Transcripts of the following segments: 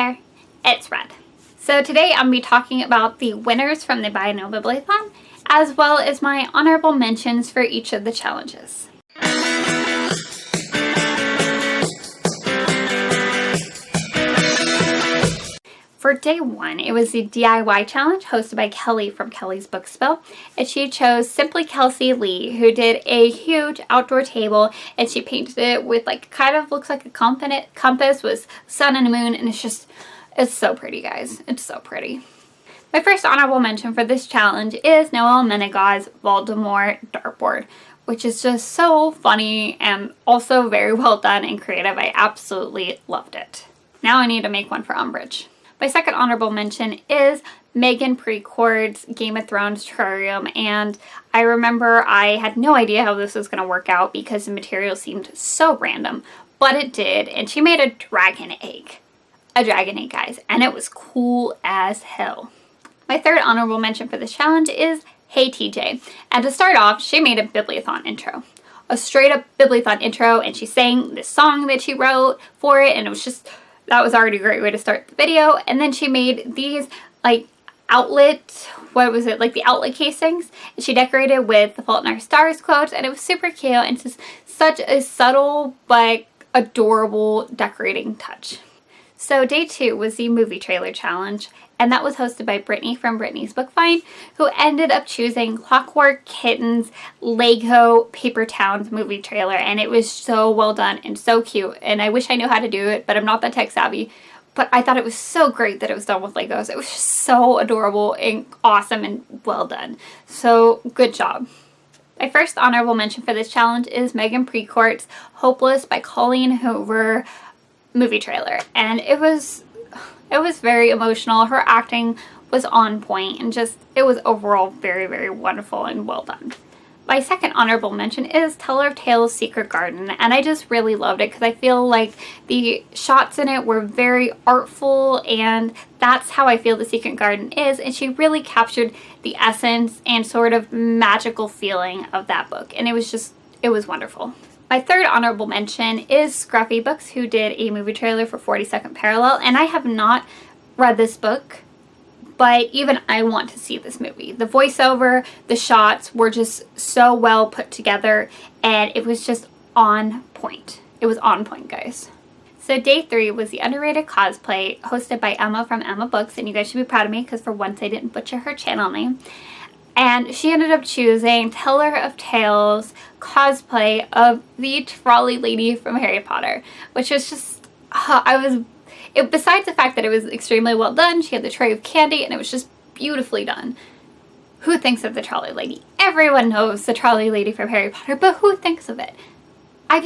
there, it's red. So today I'm going to be talking about the winners from the Biannual Bibliothon, as well as my honorable mentions for each of the challenges. For day one, it was the DIY challenge hosted by Kelly from Kelly's Book Spill, and she chose Simply Kelsey Lee, who did a huge outdoor table, and she painted it with kind of looks like a compass with sun and a moon, and it's so pretty, guys. It's so pretty. My first honorable mention for this challenge is Noel Menegau's Voldemort dartboard, which is just so funny and also very well done and creative. I absolutely loved it. Now I need to make one for Umbridge. My second honorable mention is Megan Precourt's Game of Thrones terrarium, and I remember I had no idea how this was going to work out because the material seemed so random, but it did, and she made a dragon egg. A dragon egg, guys, and it was cool as hell. My third honorable mention for this challenge is Hey TJ, and to start off, she made a Bibliothon intro. A straight up Bibliothon intro, and she sang this song that she wrote for it, and it was just... that was already a great way to start the video. And then she made these outlet, the outlet casings. And she decorated with the Fault in Our Stars quotes, and it was super cute and just such a subtle but adorable decorating touch. So day two was the movie trailer challenge, and that was hosted by Brittany from Brittany's Book Find, who ended up choosing Clockwork Kitten's Lego Paper Towns movie trailer, and it was so well done and so cute, and I wish I knew how to do it, but I'm not that tech savvy. But I thought it was so great that it was done with Legos. It was just so adorable and awesome and well done. So good job. My first honorable mention for this challenge is Megan Precourt's Hopeless by Colleen Hoover movie trailer, and it was very emotional. Her acting was on point, and it was overall very, very wonderful and well done. My second honorable mention is Teller of Tales Secret Garden, and I just really loved it because I feel like the shots in it were very artful, and that's how I feel the Secret Garden is, and she really captured the essence and sort of magical feeling of that book, and it was wonderful. My third honorable mention is Scruffy Books, who did a movie trailer for 42nd Parallel, and I have not read this book, but even I want to see this movie. The voiceover, the shots were just so well put together, and it was just on point. It was on point, guys. So day three was the underrated cosplay hosted by Emma from Emma Books, and you guys should be proud of me because for once I didn't butcher her channel name. And she ended up choosing Teller of Tales cosplay of the trolley lady from Harry Potter, which was just, besides the fact that it was extremely well done, she had the tray of candy, and it was just beautifully done. Who thinks of the trolley lady? Everyone knows the trolley lady from Harry Potter, but who thinks of it? I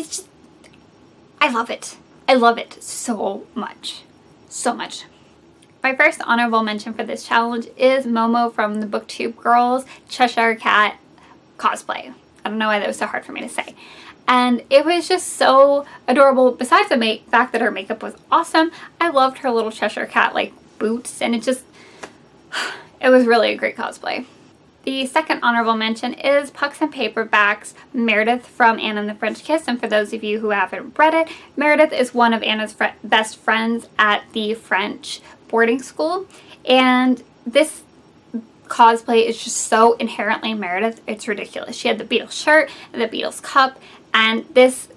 love it. I love it so much. So much. My first honorable mention for this challenge is Momo from the BookTube Girls Cheshire Cat cosplay. I don't know why that was so hard for me to say. And it was just so adorable. Besides the fact that her makeup was awesome, I loved her little Cheshire Cat boots, and it was really a great cosplay. The second honorable mention is Pucks and Paperbacks Meredith from Anne and the French Kiss, and for those of you who haven't read it, Meredith is one of Anna's best friends at the French boarding school, and this cosplay is just so inherently Meredith, it's ridiculous. She had the Beatles shirt and the Beatles cup, and this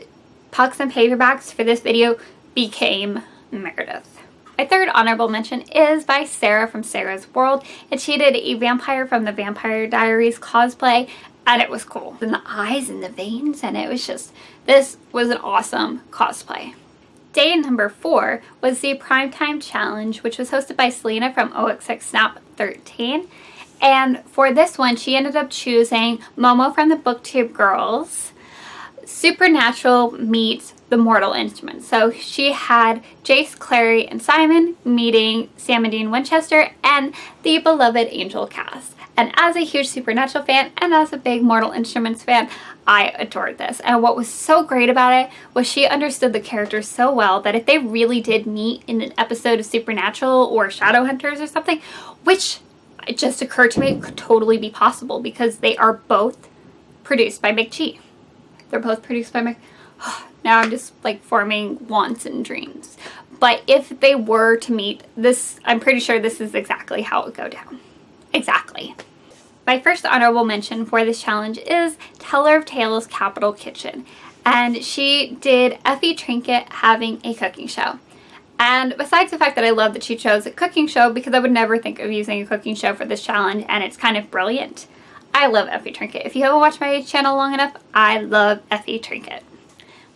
Pucks and Paperbacks for this video became Meredith. My third honorable mention is by Sarah from Sarah's World, and she did a vampire from the Vampire Diaries cosplay, and it was cool. And the eyes and the veins, and this was an awesome cosplay. Day number 4 was the Primetime Challenge, which was hosted by Selena from OXX Snap 13. And for this one, she ended up choosing Momo from the BookTube Girls Supernatural meets The Mortal Instruments. So she had Jace, Clary, and Simon meeting Sam and Dean Winchester and the beloved Angel cast. And as a huge Supernatural fan and as a big Mortal Instruments fan, I adored this. And what was so great about it was she understood the characters so well that if they really did meet in an episode of Supernatural or Shadowhunters or something, which it just occurred to me could totally be possible because they are both produced by McG. They're both produced by Now I'm just forming wants and dreams. But if they were to meet this, I'm pretty sure this is exactly how it would go down. Exactly. My first honorable mention for this challenge is Teller of Tales Capital Kitchen. And she did Effie Trinket having a cooking show. And besides the fact that I love that she chose a cooking show, because I would never think of using a cooking show for this challenge, and it's kind of brilliant. I love Effie Trinket. If you haven't watched my channel long enough, I love Effie Trinket.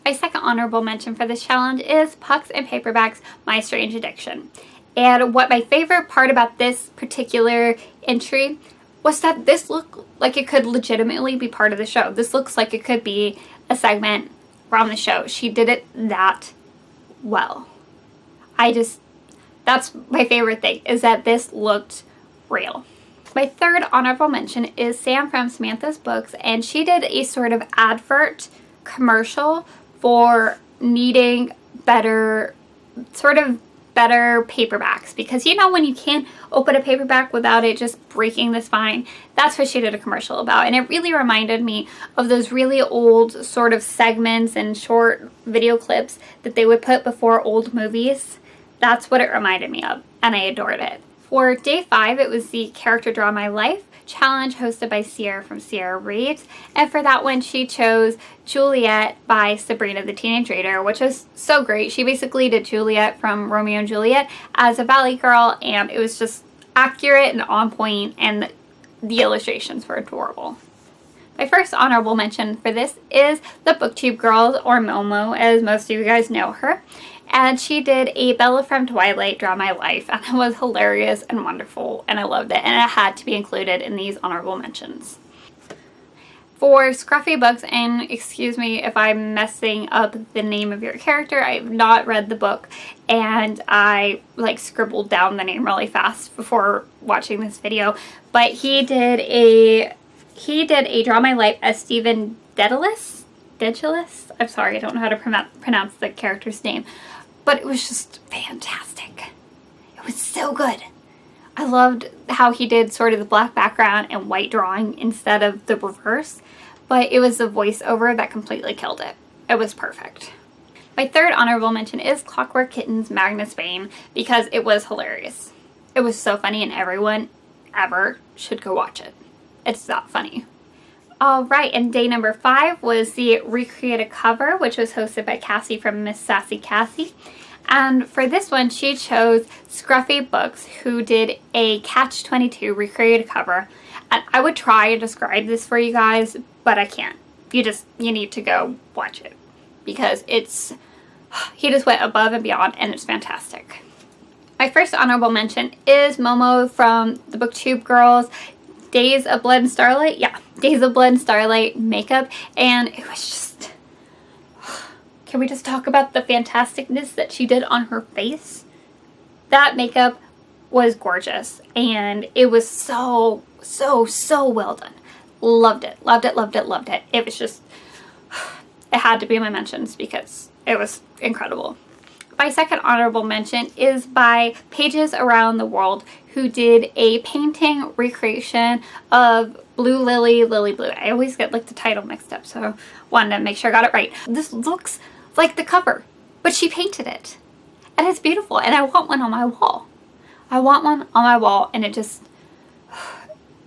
My second honorable mention for this challenge is Pucks and Paperbacks, My Strange Addiction. And what my favorite part about this particular entry was that this looked like it could legitimately be part of the show. This looks like it could be a segment from the show. She did it that well. That's my favorite thing, is that this looked real. My third honorable mention is Sam from Samantha's Books, and she did a sort of advert commercial for needing better paperbacks, because you know when you can't open a paperback without it just breaking the spine. That's what she did a commercial about, and it really reminded me of those really old sort of segments and short video clips that they would put before old movies. That's what it reminded me of, and I adored it. For day 5, it was the Character Draw My Life challenge hosted by Sierra from Sierra Reads, and for that one she chose Juliet by Sabrina the Teenage Reader, which was so great. She basically did Juliet from Romeo and Juliet as a Valley Girl, and it was just accurate and on point, and the illustrations were adorable. My first honorable mention for this is the BookTube Girls, or Momo as most of you guys know her. And she did a Bella from Twilight Draw My Life, and it was hilarious and wonderful, and I loved it, and it had to be included in these honorable mentions. For Scruffy Books, and excuse me if I'm messing up the name of your character, I have not read the book, and I scribbled down the name really fast before watching this video, but he did a Draw My Life as Stephen Dedalus? I'm sorry, I don't know how to pronounce the character's name. But it was just fantastic. It was so good. I loved how he did sort of the black background and white drawing instead of the reverse. But it was the voiceover that completely killed it. It was perfect. My third honorable mention is Clockwork Kitten's Magnus Bane, because it was hilarious. It was so funny, and everyone ever should go watch it. It's that funny. Alright, and day number 5 was the Recreate a Cover, which was hosted by Cassie from Miss Sassy Cassie. And for this one, she chose Scruffy Books, who did a Catch-22 Recreate a Cover. And I would try to describe this for you guys, but I can't. You need to go watch it, because he just went above and beyond, and it's fantastic. My first honorable mention is Momo from the BookTube Girls, Days of Blood and Starlight. Yeah, Days of Blood and Starlight makeup, and it was just, can we just talk about the fantasticness that she did on her face? That makeup was gorgeous, and it was so well done. Loved it. It was just, it had to be in my mentions because it was incredible. My second honorable mention is by Pages Around the World, who did a painting recreation of Blue Lily, Lily Blue. I always get the title mixed up, so I wanted to make sure I got it right. This looks like the cover, but she painted it. And it's beautiful, and I want one on my wall. And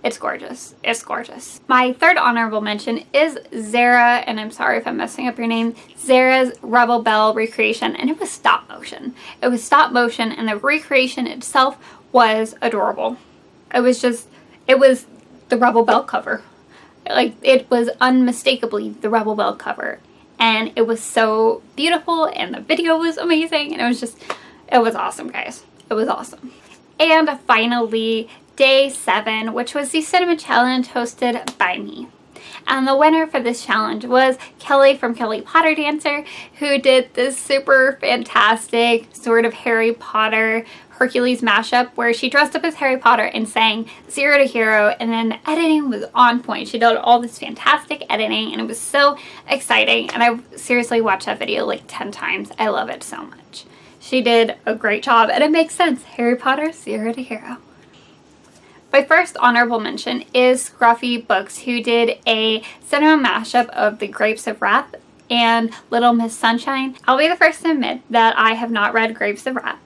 it's gorgeous. It's gorgeous. My third honorable mention is Zara, and I'm sorry if I'm messing up your name, Zara's Rebel Belle recreation, and it was stop motion. It was stop motion, and the recreation itself was adorable. It was the Rebel Belle cover. It was unmistakably the Rebel Belle cover, and it was so beautiful, and the video was amazing, and it was awesome, guys. It was awesome. And finally, day 7, which was the Cinnamon Challenge hosted by me. And the winner for this challenge was Kelly from Kelly Potter Dancer, who did this super fantastic sort of Harry Potter Hercules mashup where she dressed up as Harry Potter and sang Zero to Hero, and then the editing was on point. She did all this fantastic editing, and it was so exciting, and I seriously watched that video 10 times. I love it so much. She did a great job, and it makes sense. Harry Potter, Zero to Hero. My first honorable mention is Scruffy Books, who did a cinema mashup of The Grapes of Wrath. and Little Miss Sunshine. I'll be the first to admit that I have not read Grapes of Wrath,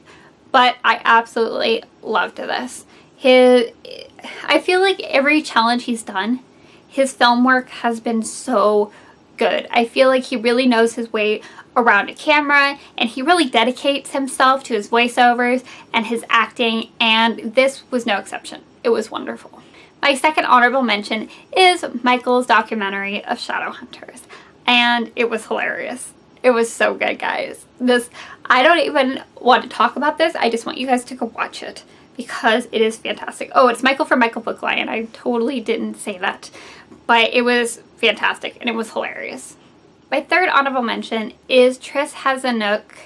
but I absolutely loved this. I feel like every challenge he's done, his film work has been so good. I feel like he really knows his way around a camera, and he really dedicates himself to his voiceovers and his acting, and this was no exception. It was wonderful. My second honorable mention is Michael's documentary of Shadowhunters, and it was hilarious. It was so good, guys. I don't even want to talk about this. I just want you guys to go watch it because it is fantastic. Oh, it's Michael from Michael Book Lion. I totally didn't say that, but it was fantastic and it was hilarious. My third honorable mention is Tris Has a Nook.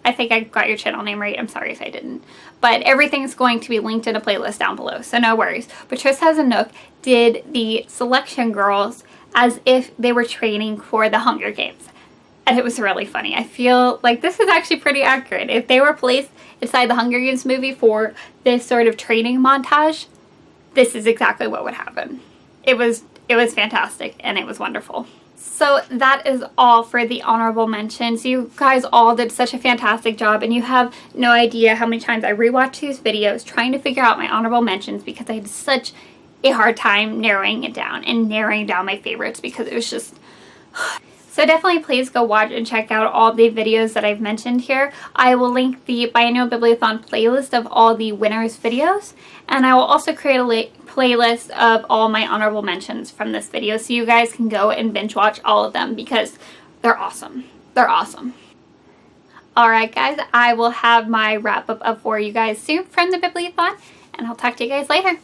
I think I got your channel name right. I'm sorry if I didn't. But everything's going to be linked in a playlist down below, so no worries. But Tris Has a Nook did the selection girls as if they were training for the Hunger Games. And it was really funny. I feel like this is actually pretty accurate. If they were placed inside the Hunger Games movie for this sort of training montage, this is exactly what would happen. It was fantastic and it was wonderful. So that is all for the honorable mentions. You guys all did such a fantastic job, and you have no idea how many times I rewatched these videos trying to figure out my honorable mentions because I had such a hard time narrowing it down and narrowing down my favorites because it was just... So definitely please go watch and check out all the videos that I've mentioned here. I will link the Biannual Bibliothon playlist of all the winners' videos, and I will also create a playlist of all my honorable mentions from this video so you guys can go and binge watch all of them because they're awesome. They're awesome. Alright guys, I will have my wrap up for you guys soon from the Bibliothon, and I'll talk to you guys later.